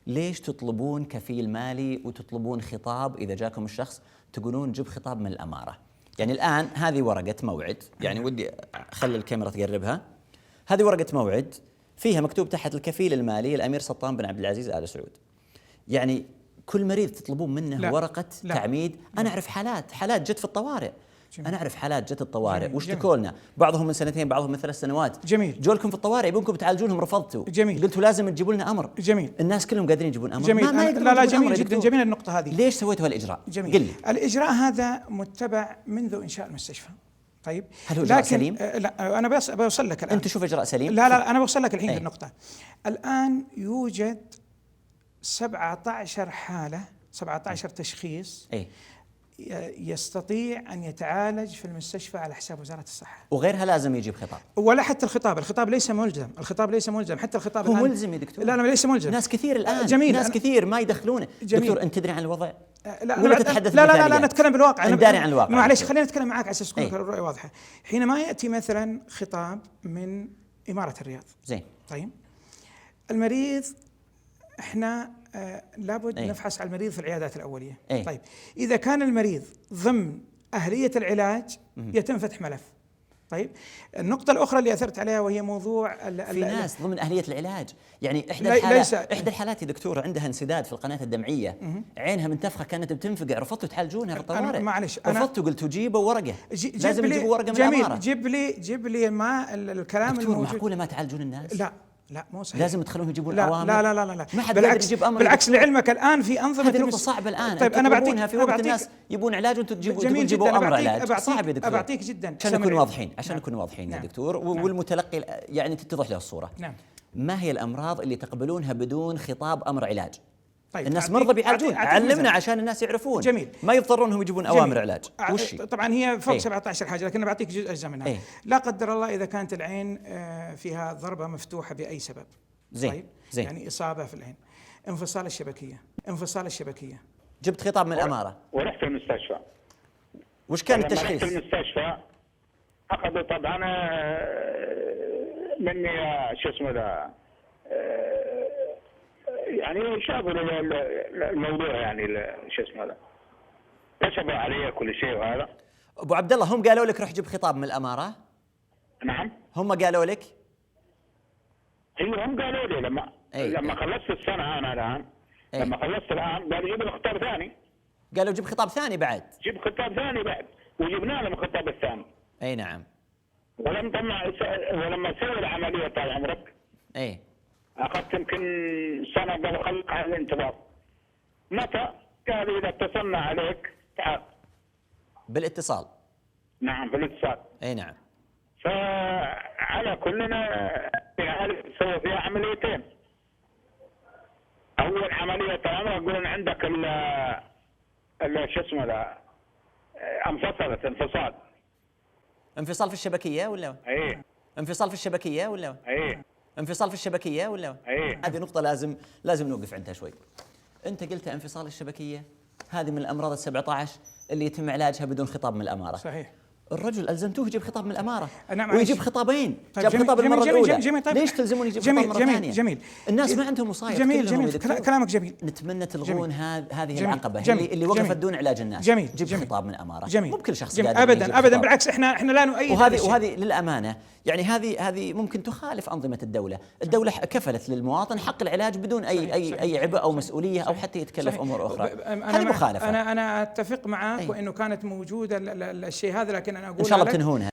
ليش تطلبون كفيل مالي وتطلبون خطاب إذا جاكم الشخص تقولون جيب خطاب من الأمارة؟ يعني الآن هذه ورقة موعد، يعني ودي أخلي الكاميرا تقربها. هذه ورقة موعد فيها مكتوب تحت الكفيل المالي الأمير سلطان بن عبد العزيز آل سعود. يعني كل مريض تطلبون منه لا ورقة لا تعميد. لا. أنا أعرف حالات جت في الطوارئ. جميل. أنا أعرف حالات جت الطوارئ واشتكوا لنا، بعضهم من 2 بعضهم من 3 سنوات. جميل. جولكم في الطوارئ يبونكم تعالجونهم، رفضتوا. جميل. قلتوا لازم تجيبوا لنا أمر. جميل. الناس كلهم قادرين يجيبون أمر. جميل. ما يقدرون لا يجيبون جميل أمر جدا، جميل النقطة هذه. ليش سويتوا هالإجراء؟ جميل. قل لي. الإجراء هذا متبع منذ إنشاء المستشفى. طيب، هل هو إجراء سليم؟ لا، أنا بوصل لك الآن. أنت تشوف إجراء سليم؟ لا أنا بوصل لك الحين في النقطة. الآن يوجد 17 حالة، 17 تشخيص يستطيع أن يتعالج في المستشفى على حساب وزارة الصحة، وغيرها لازم يجيب خطاب. ولا حتى الخطاب ليس ملزم، حتى الخطاب هو الآن ملزم يا دكتور. لا ليس ملزم. ناس كثير الآن، جميل. ناس كثير ما يدخلونه. جميل. دكتور أنت تدري عن الوضع؟ ولا تتحدث لا نتكلم بالواقع. أنا داري عن الواقع. معليش خلينا نتكلم معاك على اساس تكون الرؤية واضحة. حينما يأتي مثلا خطاب من إمارة الرياض، زين، طيب المريض احنا لابد نفحص على المريض في العيادات الأولية. طيب إذا كان المريض ضمن أهلية العلاج يتم فتح ملف. طيب النقطة الأخرى اللي أثرت عليها وهي موضوع في ناس ضمن أهلية العلاج. يعني إحدى الحالات يا دكتور عندها انسداد في القناة الدمعية، عينها منتفخة كانت بتنفقع، رفضتوا تعالجونها في الطوارئ. معلش رفضتوا قلتوا جيبوا ورقة، لازم تجيبوا ورقة من الأمارة. جيب لي ما الكلام دكتور الموجود. معقولة ما تعالجون الناس؟ لا مو صحيح. لازم تخلوهم يجيبون أوامر. لا ما حد بالعكس يجيب أمر. بالعكس لعلمك الآن في أنظمة هذه نقطة صعبة الآن. طيب أنا بعطيك في وقت الناس يبون علاج وأنتم تجيبوا أمر علاج. صعب يا دكتور. أبعطيك جدا عشان نكون واضحين يا دكتور، والمتلقي يعني تتضح له الصورة. نعم. ما هي الأمراض اللي تقبلونها بدون خطاب أمر علاج؟ طيب الناس مرضى بيعالجون، علمنا عشان الناس يعرفون. جميل. ما يضطرون انهم يجيبون اوامر علاج. وش طبعا هي فوق 17 حاجه، لكن بعطيك اجزاء منها. لا قدر الله اذا كانت العين فيها ضربه مفتوحه باي سبب. زين. طيب. زين. يعني اصابه في العين، انفصال الشبكيه. جبت خطاب من الاماره ورحت المستشفى. وش كان التشخيص؟ رحت المستشفى اخذوا طبعا مني شو اسمه ذا، يعني شافوا الموضوع، يعني شو اسمه هذا، كشفوا علي كل شيء. وهذا ابو عبد الله هم قالوا لك روح جيب خطاب من الاماره؟ نعم. هم قالوا لك؟ ايوه هم قالوا لي لما خلصت السنه انا الان. لما خلصت الان قالوا جيب خطاب ثاني. قالوا جيب خطاب ثاني بعد؟ جيب خطاب ثاني بعد، وجبنا لهم الخطاب الثاني. اي نعم. ولما سووا العمليه طال عمرك اخذت يمكن سنه قبل خلق على الانتظار. متى؟ قال اذا اتصلنا عليك تعال. بالاتصال؟ نعم بالاتصال. اي نعم. فعلى كلنا سووا فيها عمليتين. اول عمليه طال عمرك يقولون عندك شو اسمه ذا، انفصال في الشبكيه ولا؟ انفصال في الشبكيه ولا؟ انفصال في الشبكيه ولا؟ هذه نقطة لازم نوقف عندها شوي. أنت قلت انفصال الشبكية هذه من الأمراض 17 اللي يتم علاجها بدون خطاب من الأمارة. صحيح. الرجل ألزمتوه يجيب خطاب من الأمارة نعم ويجيب خطابين. طيب جاب خطاب المرة الأولى. طيب ليش تلزمون يجيب خطاب مرة ثانية؟ جميل. الناس ما عندهم وصاية. جميل كلامك جميل. نتمنى تلغون هذه العقبة اللي وقفت دون علاج الناس. جيب خطاب من الأمارة. مو بكل شخص أبدا بالعكس احنا لا نؤيد. وهذه للأمانة يعني هذه ممكن تخالف أنظمة الدولة. الدولة كفلت للمواطن حق العلاج بدون أي عبء أو مسؤولية أو حتى يتكلف أمور أخرى. هذه مخالفة. أنا أتفق معك وإنه كانت موجودة الشيء هذا، لكن أنا أقول إن شاء الله بتنهونها.